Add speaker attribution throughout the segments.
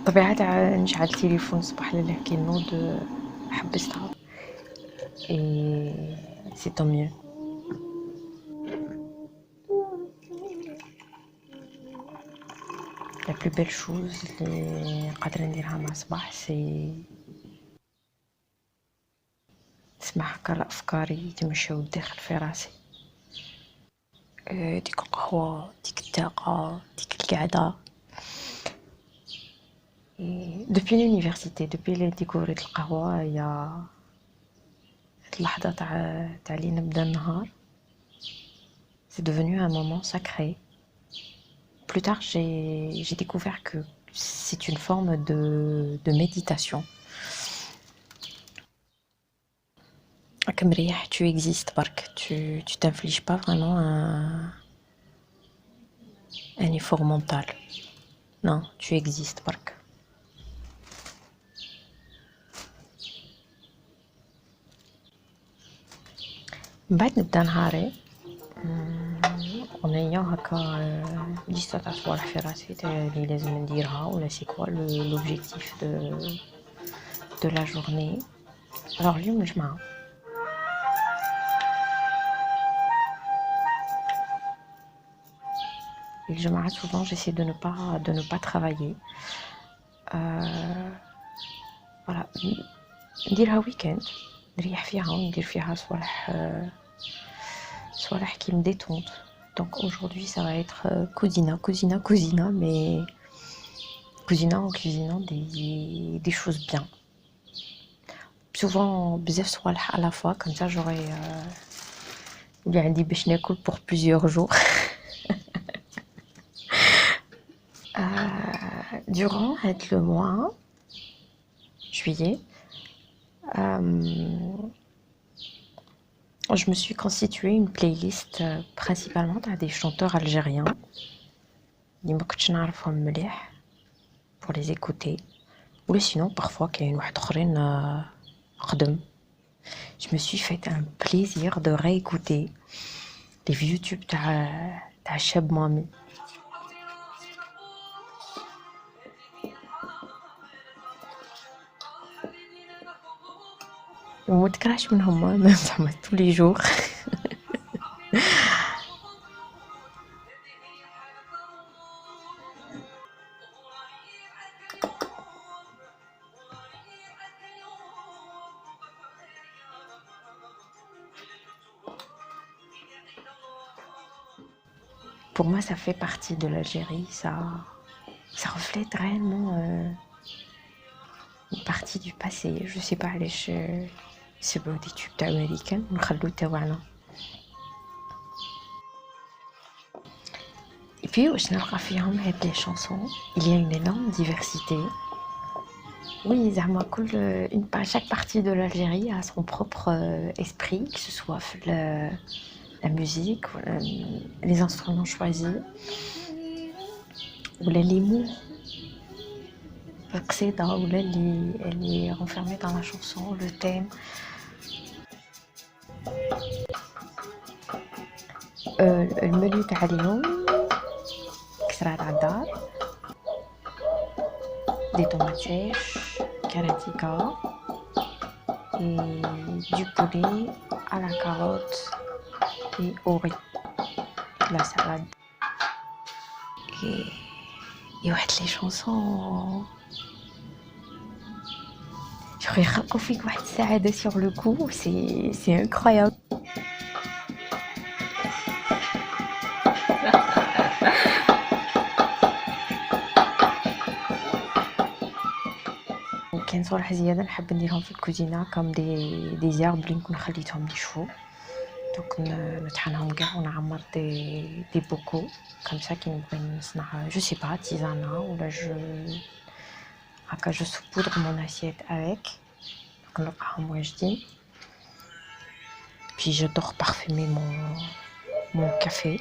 Speaker 1: طبيعة نشعل التليفون الصباح لله كي نوض حبستها et c'est tant mieux. La plus belle chose اللي قادرة نديرها مع الصباح سي نسمع هكا أفكاري يتمشاو داخل في راسي. ديك القهوة، ديك الطاقة، ديك القعدة. depuis l'université, depuis اللي ديكوريت القهوة هي هاد اللحظة تاع اللي نبدا النهار. C'est devenu un moment sacré. Plus tard, j'ai découvert que c'est une forme de méditation. Comme ريح, tu existes برك, tu t'infliges pas vraiment un effort mental. Non, tu existes برك. من بعد نبدا نهاري ونيا هكا ليستا تاع صوالح في راسي اللي لازم نديرها ولا سي كوا لوبجيكتيف دو لا جورني. alors اليوم الجمعة الجمعة souvent j'essaie de ne pas travailler. voilà نديرها ويكند نريح فيها وندير فيها صوالح qui me détendent. Donc aujourd'hui ça va être cousina, mais cousina en cuisinant des choses bien. Souvent بزاف صوالح à la fois, comme ça j'aurai اللي عندي باش ناكل pour plusieurs jours. Durant le mois juillet, je me suis constitué une playlist principalement à des chanteurs algériens اللي ما كنتش نعرفهم مليح pour les écouter, ou sinon parfois كاين واحد اخرين قدم. Je me suis fait un plaisir de réécouter les vieux tubes تاع شاب مامي. وما تكرهش منهم زعما tous les jours. Pour moi ça fait partie de l'Algérie, ça reflète réellement une partie du passé. Je sais pas علاش يسبعوا دي تيوب تاع امريكان ونخلو تاوعنا. Et puis واش نلقى فيهم هاد لي chansons, il y a une énorme diversité. Oui, زعما كل chaque partie de l'Algérie a son propre esprit, que ce soit la musique, les instruments choisis, ou les mots. القصيدة ولا اللي renfermé dans la chanson, le thème. المنيو تاع اليوم كسرة تاع الدار، دي طوماطيش، كراتيكا et du poulet à la carotte et au riz, la salade et واحد لي chansons يخلقوا فيك واحد السعادة sur le coup, c'est incroyable. كاين صوالح زيادة نحب نديرهم في الكوزينة كم دي زيرب اللي نكون خليتهم يشفوا، دوك نطحنهم كاع ونعمر دي بوكو كم سا كي نبغي نصنع جو سي با تيزانا ولا هكا جو saupoudre mon assiette avec. دوك نلقاهم واجدين. Puis j'adore parfumer mon café.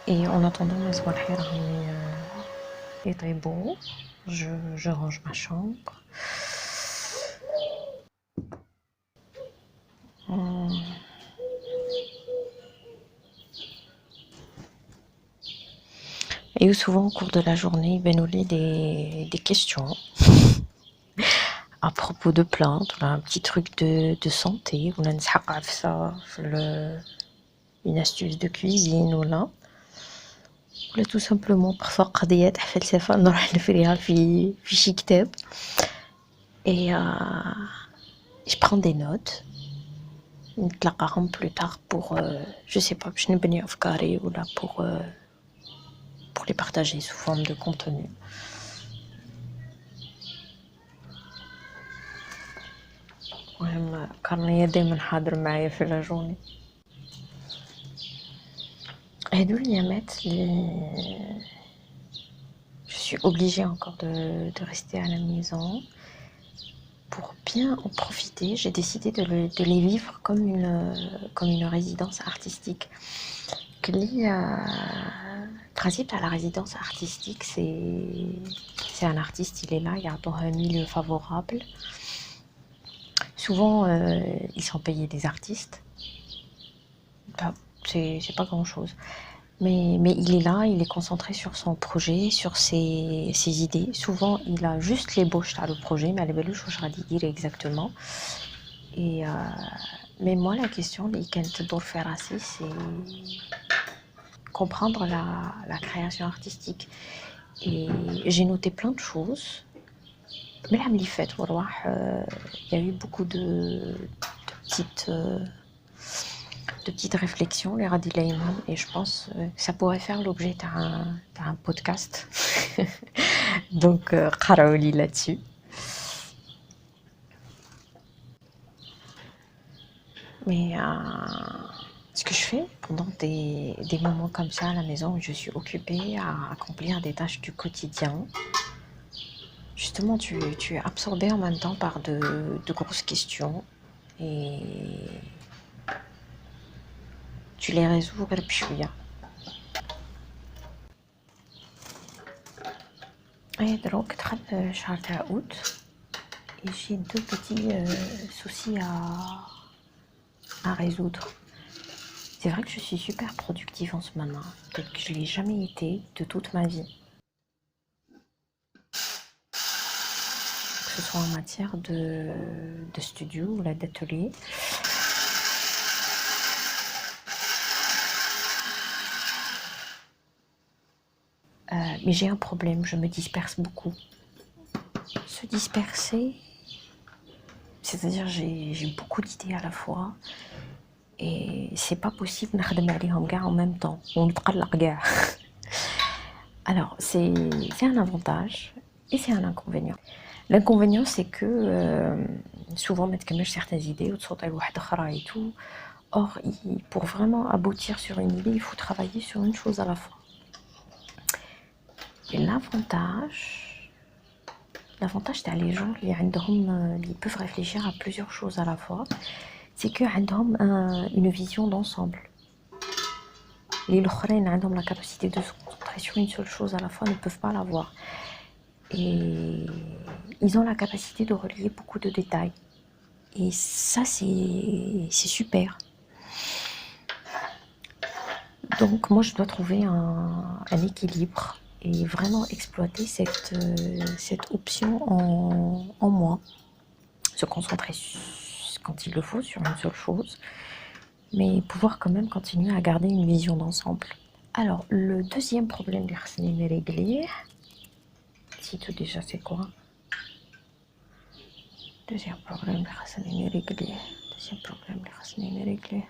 Speaker 1: Et en attendant, est très beau. Je range ma chambre. Et souvent, au cours de la journée, ben, on lit des questions à propos de plantes, un petit truc de santé, ou une astuce de cuisine, ou là tout simplement parfois قضيات فلسفة نروح نفريها في شي كتاب. Et je prends des notes. نتلاقاهم plus tard pour je sais pas باش نبني أفكاري ولا pour les partager sous forme de contenu. المهم كارنية دايما حاضر معايا في لا جورني. هادو الأيامات je suis obligée encore de rester à la maison. Pour bien en profiter, j'ai décidé de les vivre comme une résidence artistique. Principe à la résidence artistique, c'est un artiste, il est là, il y a un milieu favorable. Souvent, ils sont payés des artistes. C'est pas grand-chose. Mais il est là, il est concentré sur son projet, sur ses idées. Souvent, il a juste l'ébauche dans le projet, mais elle est je vais dire exactement. Et mais moi, la question c'est comprendre la création artistique. Et j'ai noté plein de choses. Mais il y a eu beaucoup de petites réflexions, les Radi Layman, et je pense que ça pourrait faire l'objet d'un podcast. Donc, Karaoli là-dessus. Mais ce que je fais pendant des moments comme ça à la maison où je suis occupée à accomplir des tâches du quotidien, justement, tu es absorbé en même temps par de grosses questions et tu les résous بشوية. Et donc, دخل شهر تاع août et j'ai deux petits soucis à résoudre. C'est vrai que je suis super productive en ce moment, peut-être que je ne l'ai jamais été de toute ma vie. Que ce soit en matière de studio ou d'atelier. Mais j'ai un problème, je me disperse beaucoup. Se disperser, c'est-à-dire j'ai beaucoup d'idées à la fois et c'est pas possible نخدم عليهم كاع en même temps ونتقلق كاع. Alors c'est un avantage et c'est un inconvénient. L'inconvénient c'est que souvent ما تكملش certaines idées وتصوت على واحدة أخرى et tout. Or pour vraiment aboutir sur une idée, il faut travailler sur une chose à la fois. Et l'avantage t'as les gens qui peuvent réfléchir à plusieurs choses à la fois, c'est qu'ils ont une vision d'ensemble. Les autres ont la capacité de se concentrer sur une seule chose à la fois, ne peuvent pas l'avoir. Et ils ont la capacité de relier beaucoup de détails. Et ça, c'est super. Donc moi, je dois trouver un équilibre et vraiment exploiter cette option en moi. Se concentrer quand il le faut sur une seule chose, mais pouvoir quand même continuer à garder une vision d'ensemble. Alors, le deuxième problème des racines réglées, si tout déjà c'est quoi? Deuxième problème des racines réglées. Deuxième problème des racines réglées.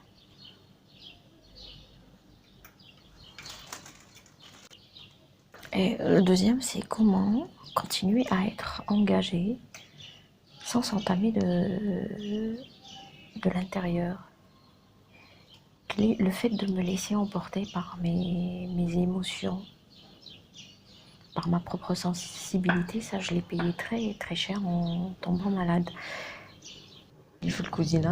Speaker 1: Et le deuxième, c'est comment continuer à être engagé sans s'entamer de l'intérieur. Le fait de me laisser emporter par mes émotions, par ma propre sensibilité, ça je l'ai payé très très cher en tombant malade. Il faut le cuisiner,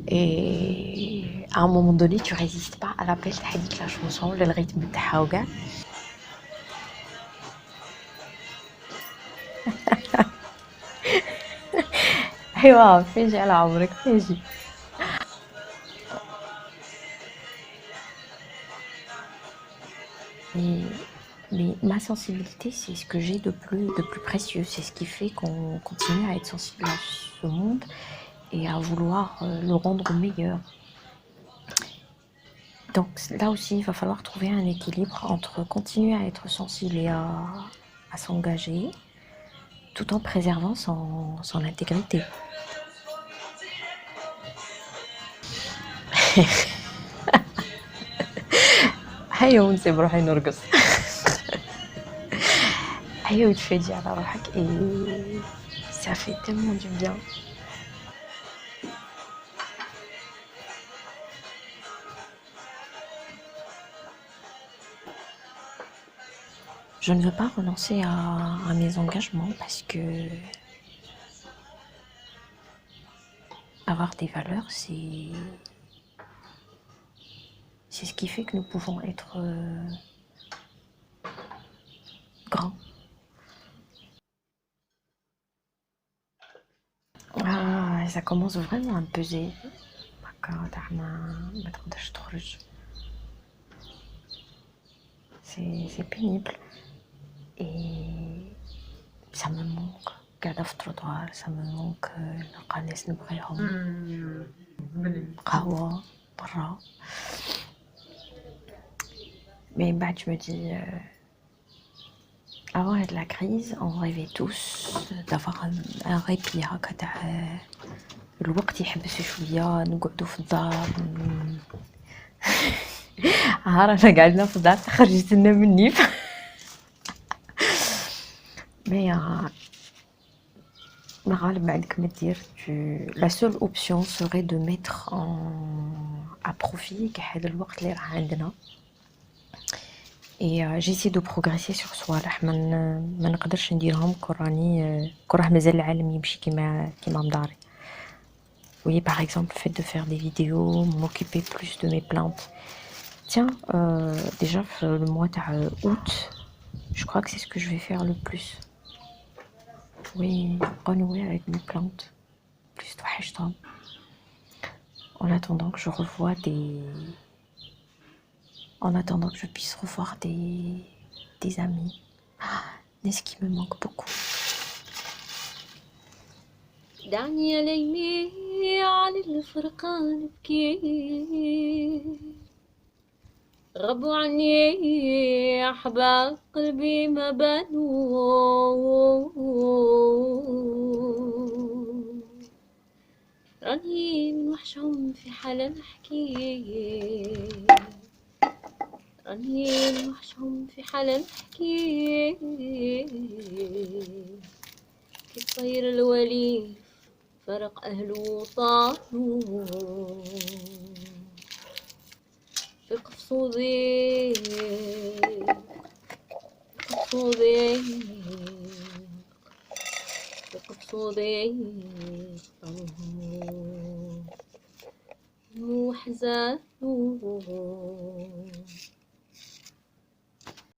Speaker 1: et à un moment donné tu résistes pas رابيلت هذيك لا شونسون للريتم تاعها وكاع. ايوا فين جي على عمرك فين جي. Mais ma sensibilité, c'est ce que j'ai de plus précieux. C'est ce qui fait qu'on continue à être sensible à ce monde et à vouloir le rendre meilleur. Donc là aussi, il va falloir trouver un équilibre entre continuer à être sensible et à s'engager, tout en préservant son intégrité. هيا ونسيب روحي نرقص. هيا وتفادي على روحك et ça fait tellement du bien. Je ne veux pas renoncer à mes engagements parce que avoir des valeurs, c'est ce qui fait que nous pouvons être grands. Ah, ça commence vraiment à me peser. C'est pénible et ça me manque. قاعدة في التروطوار ça me manque نلقى ناس نبغيهم قهوة برا. Mais بعد je me dis avant la crise on rêvait tous d'avoir un répit هكا تاع الوقت يحبس شوية نقعدو في الدار. رانا قاعدين في الدار خرجت لنا من النيف. Mais غالب ما عندك ما دير. La seule option serait de mettre à profit هذا الوقت اللي راه عندنا. Et j'essaie de progresser sur صوالح ما نقدرش نديرهم كون راه مازال العالم يمشي كيما مداري. Oui, par exemple, le fait de faire des vidéos, m'occuper plus de mes plantes. Tiens, déjà le mois d'août, je crois que c'est ce que je vais faire le plus. Oui, renouer avec mes plantes. Plus de hashtag. En attendant que je revoie En attendant que je puisse revoir des amis. Mais ce qui me manque beaucoup.
Speaker 2: دعني ليلي على الفرقان بكي غبوا عني أحباب قلبي ما بانوا راني من وحشهم في حالة نحكي راني من وحشهم في حالة نحكي كي طير الولي فرق أهله وطانو في قصودي في قصودي مو حزانو